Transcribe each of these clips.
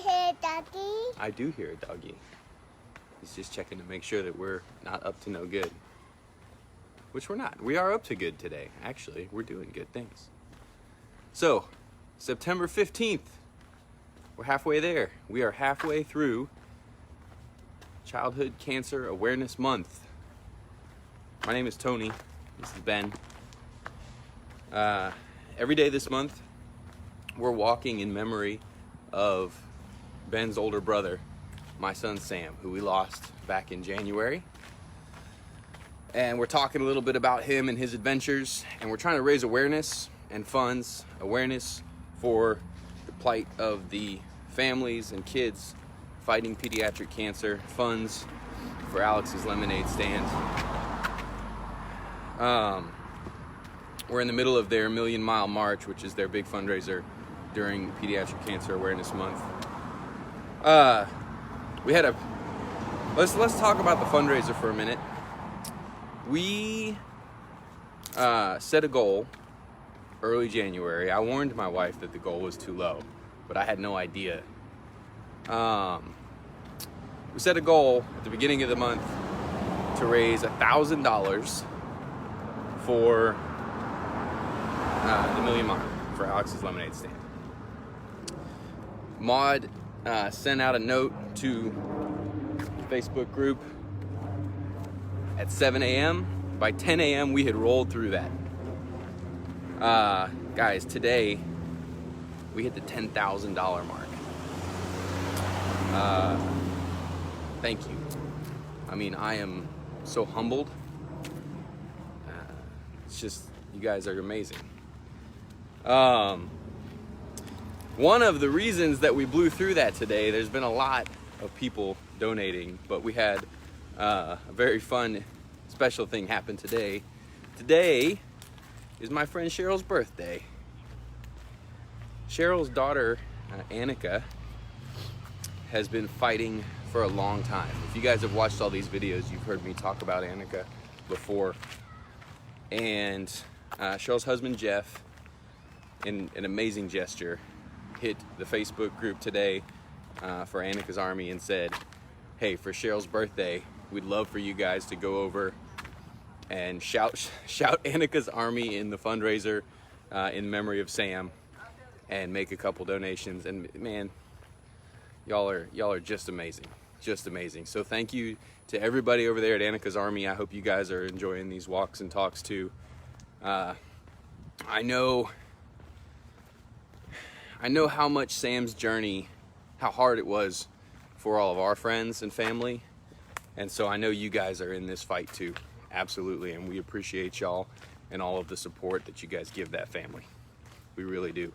hear Daddy? I do hear a doggy. He's just checking to make sure that we're not up to no good. Which we're not. We are up to good today. Actually, we're doing good things. So, September 15th. We're halfway there. We are halfway through Childhood Cancer Awareness Month. My name is Tony. This is Ben. Every day this month, we're walking in memory of Ben's older brother, my son Sam, who we lost back in January. And we're talking a little bit about him and his adventures, and we're trying to raise awareness and funds, awareness for the plight of the families and kids fighting pediatric cancer, funds for Alex's Lemonade Stand. We're in the middle of their Million Mile March, which is their big fundraiser during Pediatric Cancer Awareness Month. Let's talk about the fundraiser for a minute. We set a goal early January. I warned my wife that the goal was too low, but I had no idea. We set a goal at the beginning of the month to raise $1,000 for the Million Mile, for Alex's Lemonade Stand. Maud sent out a note to the Facebook group at 7 a.m. By 10 a.m. we had rolled through that. Guys, today we hit the $10,000 mark. Thank you. I mean, I am so humbled. It's just, you guys are amazing. One of the reasons that we blew through that today, there's been a lot of people donating, but we had a very fun, special thing happen today. Today is my friend Cheryl's birthday. Cheryl's daughter, Annika, has been fighting for a long time. If you guys have watched all these videos, you've heard me talk about Annika before. And Cheryl's husband, Jeff, in an amazing gesture, hit the Facebook group today for Annika's Army and said, hey, for Cheryl's birthday, we'd love for you guys to go over and shout Annika's Army in the fundraiser in memory of Sam and make a couple donations. And man, y'all are just amazing, just amazing. So thank you to everybody over there at Annika's Army. I hope you guys are enjoying these walks and talks too. I know how much Sam's journey, how hard it was for all of our friends and family. And so I know you guys are in this fight too, absolutely. And we appreciate y'all and all of the support that you guys give that family. We really do.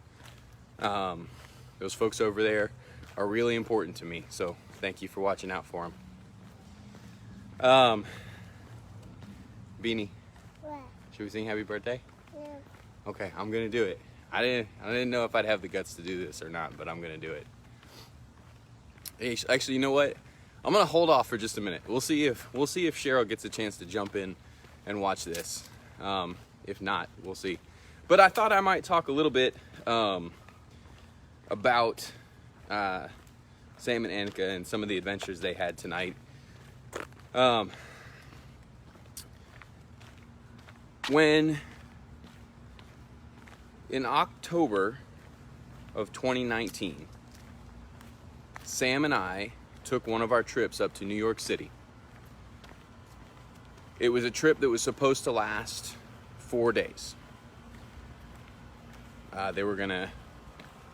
Those folks over there are really important to me. So thank you for watching out for them. Beanie, What? should we sing happy birthday? Yeah. Okay, I'm gonna do it. I didn't know if I'd have the guts to do this or not, but I'm gonna do it. Hey, actually, you know what? I'm gonna hold off for just a minute. We'll see if Cheryl gets a chance to jump in and watch this. If not, we'll see. But I thought I might talk a little bit about Sam and Annika and some of the adventures they had tonight. When in October of 2019, Sam and I took one of our trips up to New York City. It was a trip that was supposed to last 4 days. They were gonna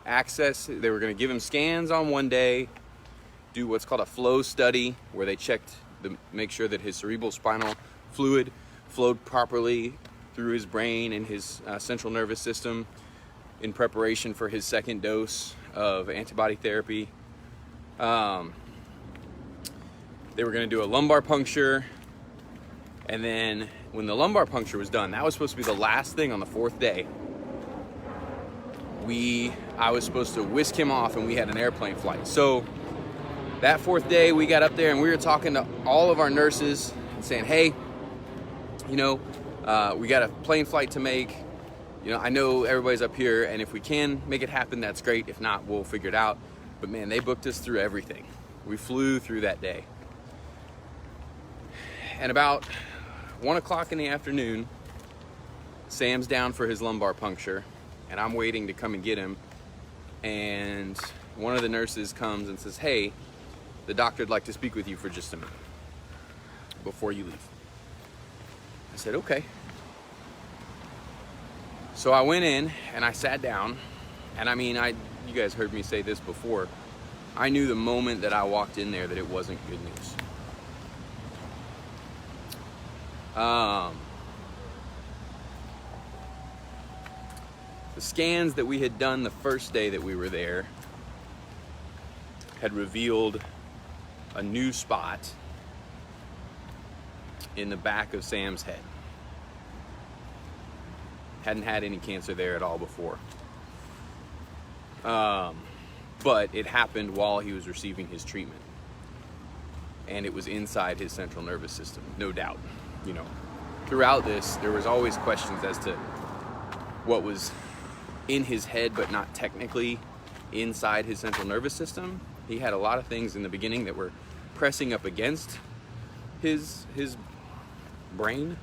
give him scans on one day, do what's called a flow study, where they checked make sure that his cerebral spinal fluid flowed properly through his brain and his central nervous system in preparation for his second dose of antibody therapy. They were going to do a lumbar puncture, and then when the lumbar puncture was done, that was supposed to be the last thing on the 4th day. I was supposed to whisk him off, and we had an airplane flight. So that 4th day, we got up there and we were talking to all of our nurses and saying, hey, we got a plane flight to make. I know everybody's up here, and if we can make it happen, that's great. If not, we'll figure it out. But man, they booked us through everything. We flew through that day. And about 1 o'clock in the afternoon, Sam's down for his lumbar puncture, and I'm waiting to come and get him. And one of the nurses comes and says, "Hey, the doctor'd like to speak with you for just a minute before you leave." I said, "Okay." So I went in and I sat down, and I mean, you guys heard me say this before. I knew the moment that I walked in there that it wasn't good news. The scans that we had done the first day that we were there had revealed a new spot in the back of Sam's head. Hadn't had any cancer there at all before. But it happened while he was receiving his treatment. And it was inside his central nervous system, no doubt. You know, throughout this, there was always questions as to what was in his head, but not technically inside his central nervous system. He had a lot of things in the beginning that were pressing up against his brain,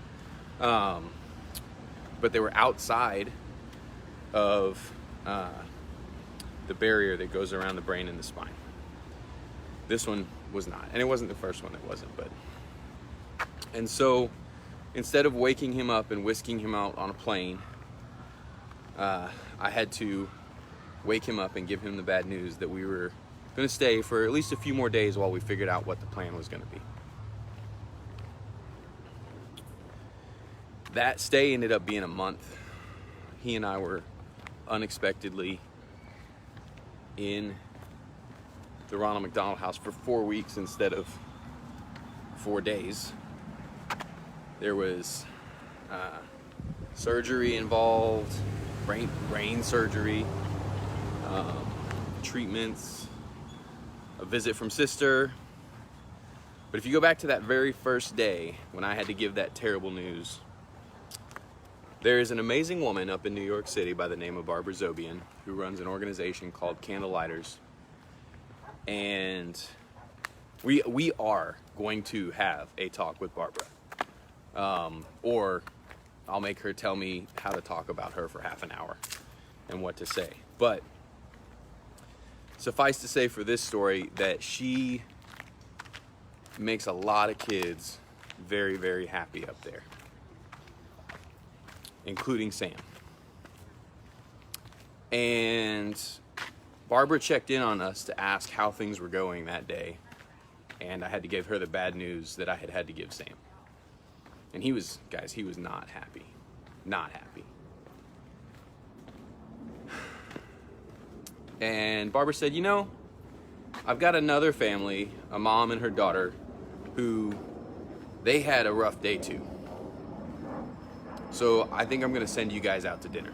but they were outside of the barrier that goes around the brain and the spine. This one was not, and it wasn't the first one that wasn't, but. And so, instead of waking him up and whisking him out on a plane, I had to wake him up and give him the bad news that we were going to stay for at least a few more days while we figured out what the plan was going to be. That stay ended up being a month. He and I were unexpectedly in the Ronald McDonald House for 4 weeks instead of 4 days. There was surgery involved, brain surgery, treatments, a visit from sister. But if you go back to that very first day when I had to give that terrible news, there is an amazing woman up in New York City by the name of Barbara Zobian who runs an organization called Candlelighters. And we are going to have a talk with Barbara. Or I'll make her tell me how to talk about her for half an hour and what to say. But suffice to say for this story that she makes a lot of kids very, very happy up there, including Sam. And Barbara checked in on us to ask how things were going that day, and I had to give her the bad news that I had to give Sam. And he was not happy. Not happy. And Barbara said, "You know, I've got another family, a mom and her daughter, who they had a rough day too. So I think I'm going to send you guys out to dinner."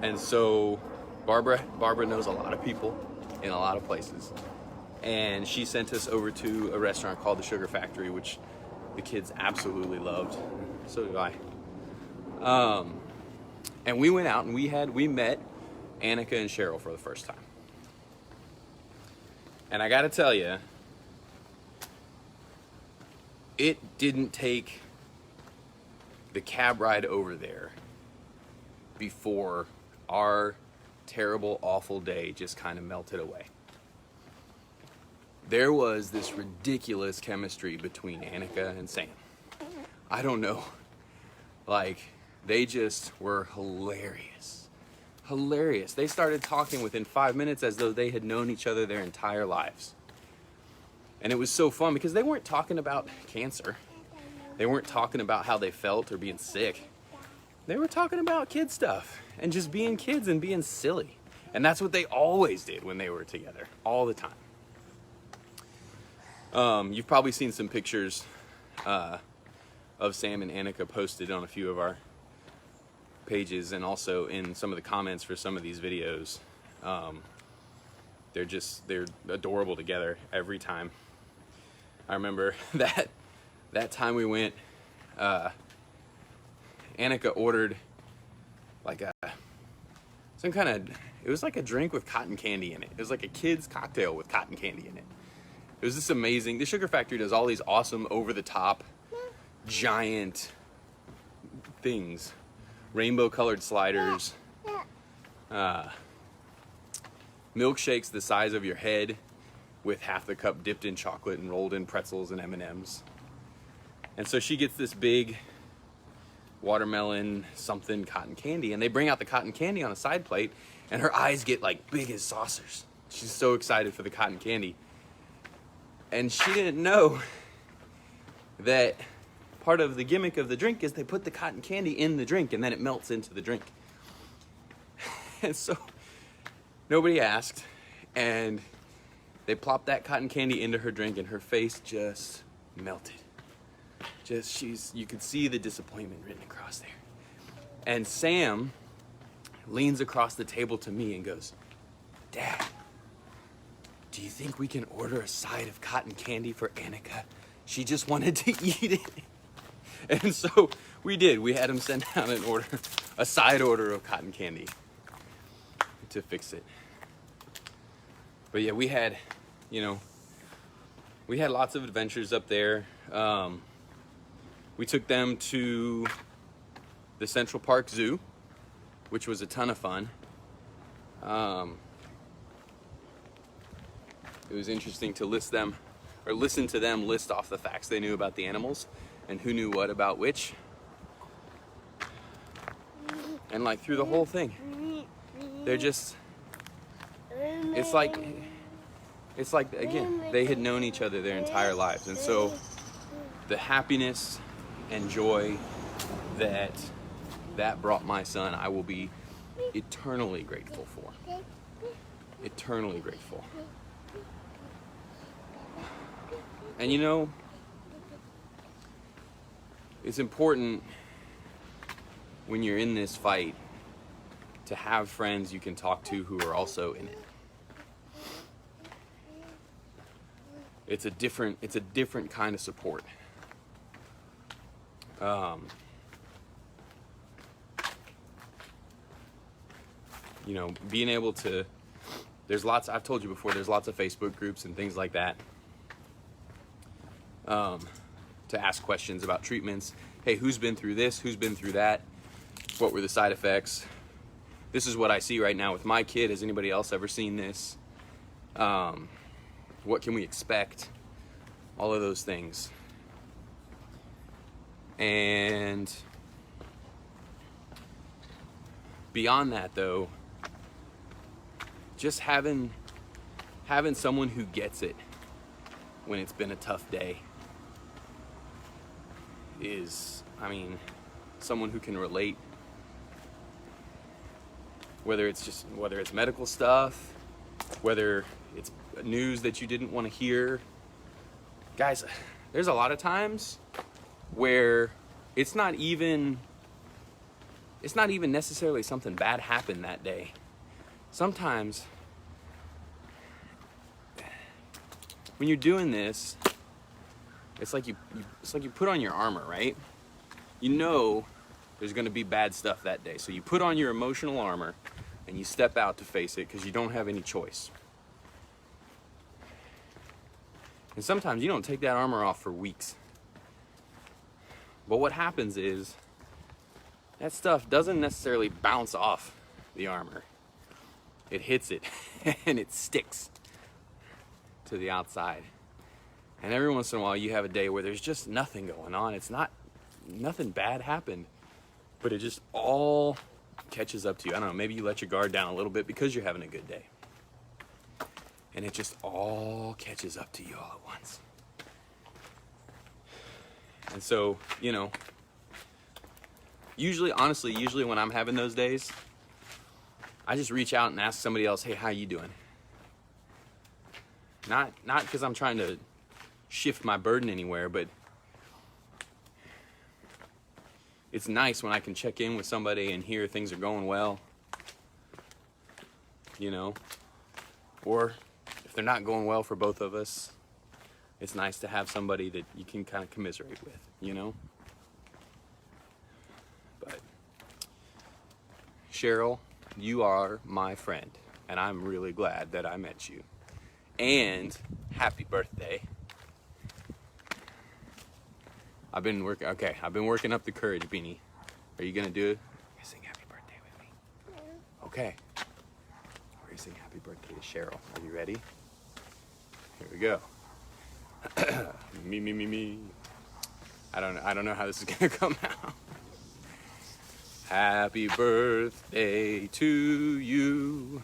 And so Barbara knows a lot of people in a lot of places. And she sent us over to a restaurant called the Sugar Factory, which the kids absolutely loved. So do I. And we went out and we met Annika and Cheryl for the first time. And I gotta tell you, it didn't take the cab ride over there before our terrible, awful day just kind of melted away. There was this ridiculous chemistry between Annika and Sam. I don't know. Like, they just were hilarious. Hilarious. They started talking within 5 minutes as though they had known each other their entire lives. And it was so fun because they weren't talking about cancer. They weren't talking about how they felt or being sick. They were talking about kid stuff and just being kids and being silly. And that's what they always did when they were together, all the time. You've probably seen some pictures of Sam and Annika posted on a few of our pages and also in some of the comments for some of these videos. They're adorable together every time. I remember that time we went, Annika ordered like some kind of, it was like a drink with cotton candy in it. It was like a kid's cocktail with cotton candy in it. It was just amazing. The Sugar Factory does all these awesome, over-the-top, giant things. Rainbow-colored sliders. Milkshakes the size of your head with half the cup dipped in chocolate and rolled in pretzels and M&Ms. And so she gets this big watermelon something cotton candy, and they bring out the cotton candy on a side plate, and her eyes get like big as saucers. She's so excited for the cotton candy. And she didn't know that part of the gimmick of the drink is they put the cotton candy in the drink and then it melts into the drink. And so nobody asked, and they plopped that cotton candy into her drink, and her face just melted. You could see the disappointment written across there. And Sam leans across the table to me and goes, "Dad, do you think we can order a side of cotton candy for Annika? She just wanted to eat it." And so we did. We had him send down an order, a side order of cotton candy to fix it. But yeah, we had lots of adventures up there. We took them to the Central Park Zoo, which was a ton of fun. It was interesting to listen to them list off the facts they knew about the animals and who knew what about which. And like through the whole thing, they're just, it's like again, they had known each other their entire lives. And so the happiness and joy that brought my son, I will be eternally grateful for. Eternally grateful. And you know, it's important when you're in this fight to have friends you can talk to who are also in it. It's a different kind of support. You know, being able to, I've told you before, there's lots of Facebook groups and things like that. To ask questions about treatments. Hey, who's been through this? Who's been through that? What were the side effects? This is what I see right now with my kid. Has anybody else ever seen this? What can we expect? All of those things. And beyond that, though, just having someone who gets it when it's been a tough day is, someone who can relate, whether it's medical stuff, whether it's news that you didn't want to hear. Guys, there's a lot of times where it's not even necessarily something bad happened that day. Sometimes when you're doing this, it's like you put on your armor, right? You know there's going to be bad stuff that day. So you put on your emotional armor and you step out to face it because you don't have any choice. And sometimes you don't take that armor off for weeks. But what happens is that stuff doesn't necessarily bounce off the armor. It hits it and it sticks to the outside. And every once in a while you have a day where there's just nothing going on. Nothing bad happened, but it just all catches up to you. I don't know, maybe you let your guard down a little bit because you're having a good day. And it just all catches up to you all at once. And so, you know, usually when I'm having those days, I just reach out and ask somebody else, hey, how you doing? Not because I'm trying to shift my burden anywhere, but it's nice when I can check in with somebody and hear things are going well, you know, or if they're not going well for both of us, it's nice to have somebody that you can kind of commiserate with, you know. But Cheryl, you are my friend, and I'm really glad that I met you. And happy birthday. I've been working up the courage, Beanie. Are you gonna do it? Sing happy birthday with me? Okay. We're gonna sing happy birthday to Cheryl. Are you ready? Here we go. Me. I don't know how this is gonna come out. Happy birthday to you.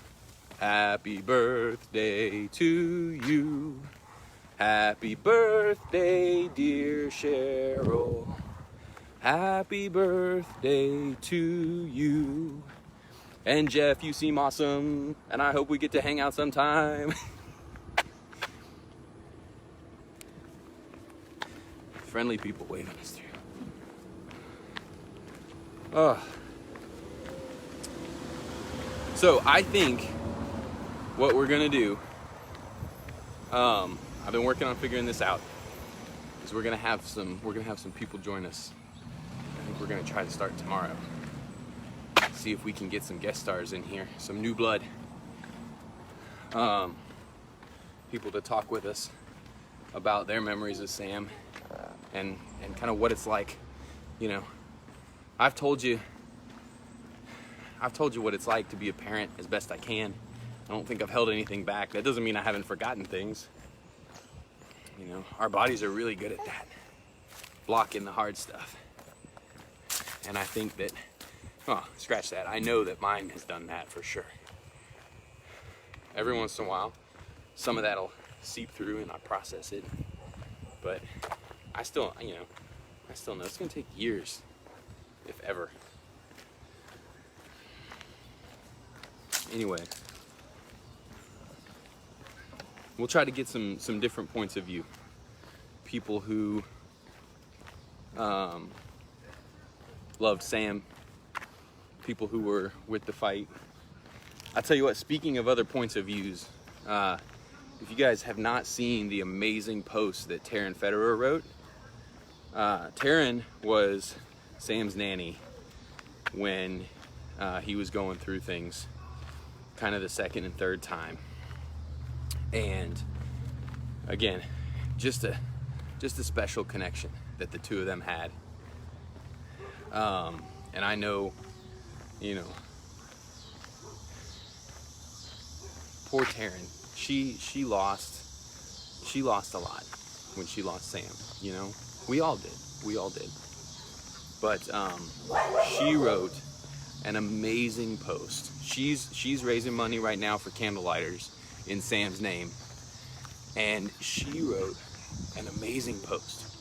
Happy birthday to you. Happy birthday, dear Cheryl. Happy birthday to you. And Jeff, you seem awesome, and I hope we get to hang out sometime. Friendly people waving us through. Oh. So I think what we're gonna do, I've been working on figuring this out, is we're gonna have some people join us. I think we're gonna try to start tomorrow. See if we can get some guest stars in here, some new blood. People to talk with us about their memories of Sam and kind of what it's like. You know, I've told you what it's like to be a parent as best I can. I don't think I've held anything back. That doesn't mean I haven't forgotten things. You know, our bodies are really good at that, blocking the hard stuff. And I think that, oh, scratch that. I know that mine has done that for sure. Every once in a while, some of that'll seep through and I process it. But I still know it's gonna take years, if ever. Anyway, we'll try to get some different points of view. People who loved Sam, people who were with the fight. I tell you what, speaking of other points of views, if you guys have not seen the amazing post that Taryn Federer wrote, Taryn was Sam's nanny when he was going through things, kind of the second and third time. And again, just a special connection that the two of them had. And I know, you know, poor Taryn, she lost a lot when she lost Sam, you know? We all did. But she wrote an amazing post. She's raising money right now for candle lighters in Sam's name. And she wrote an amazing post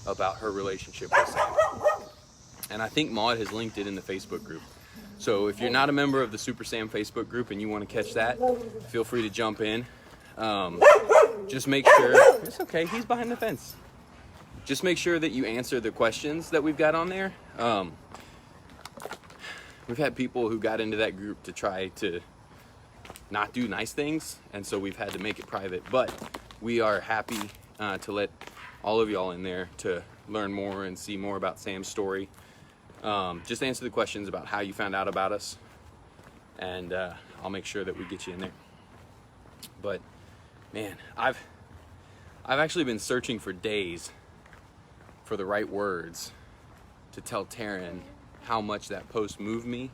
about her relationship with Sam. And I think Maud has linked it in the Facebook group. So if you're not a member of the Super Sam Facebook group and you want to catch that, feel free to jump in. Just make sure, it's okay, he's behind the fence. Just make sure that you answer the questions that we've got on there. We've had people who got into that group to try to not do nice things, and so we've had to make it private. But we are happy to let all of y'all in there to learn more and see more about Sam's story. Just answer the questions about how you found out about us, and I'll make sure that we get you in there. But man, I've actually been searching for days for the right words to tell Taryn how much that post moved me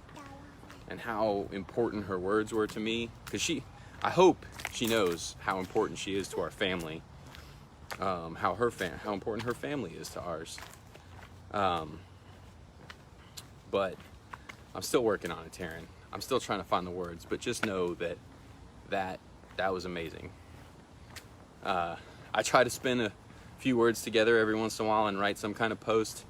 and how important her words were to me, because I hope she knows how important she is to our family, how important her family is to ours. But I'm still working on it, Taryn. I'm still trying to find the words, but just know that was amazing. I try to spin a few words together every once in a while and write some kind of post.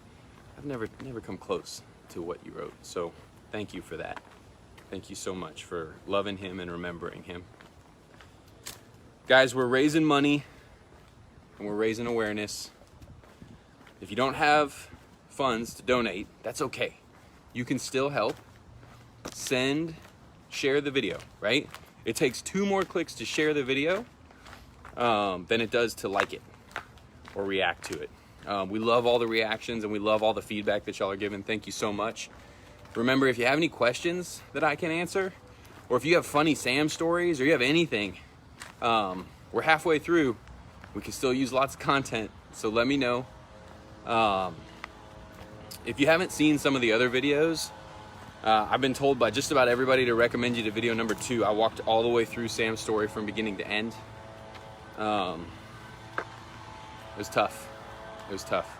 I've never come close to what you wrote, so thank you for that. Thank you so much for loving him and remembering him. Guys, we're raising money and we're raising awareness. If you don't have funds to donate, that's okay. You can still help. Share the video, right? It takes 2 more clicks to share the video than it does to like it or react to it. We love all the reactions and we love all the feedback that y'all are giving. Thank you so much. Remember, if you have any questions that I can answer, or if you have funny Sam stories, or you have anything, we're halfway through. We can still use lots of content, so let me know. If you haven't seen some of the other videos, I've been told by just about everybody to recommend you to video number 2. I walked all the way through Sam's story from beginning to end. It was tough. It was tough.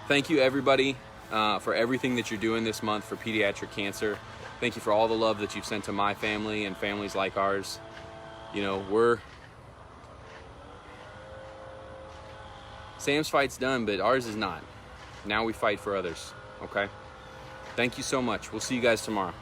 Thank you, everybody, for everything that you're doing this month for pediatric cancer. Thank you for all the love that you've sent to my family and families like ours. You know, Sam's fight's done, but ours is not. Now we fight for others, okay? Thank you so much. We'll see you guys tomorrow.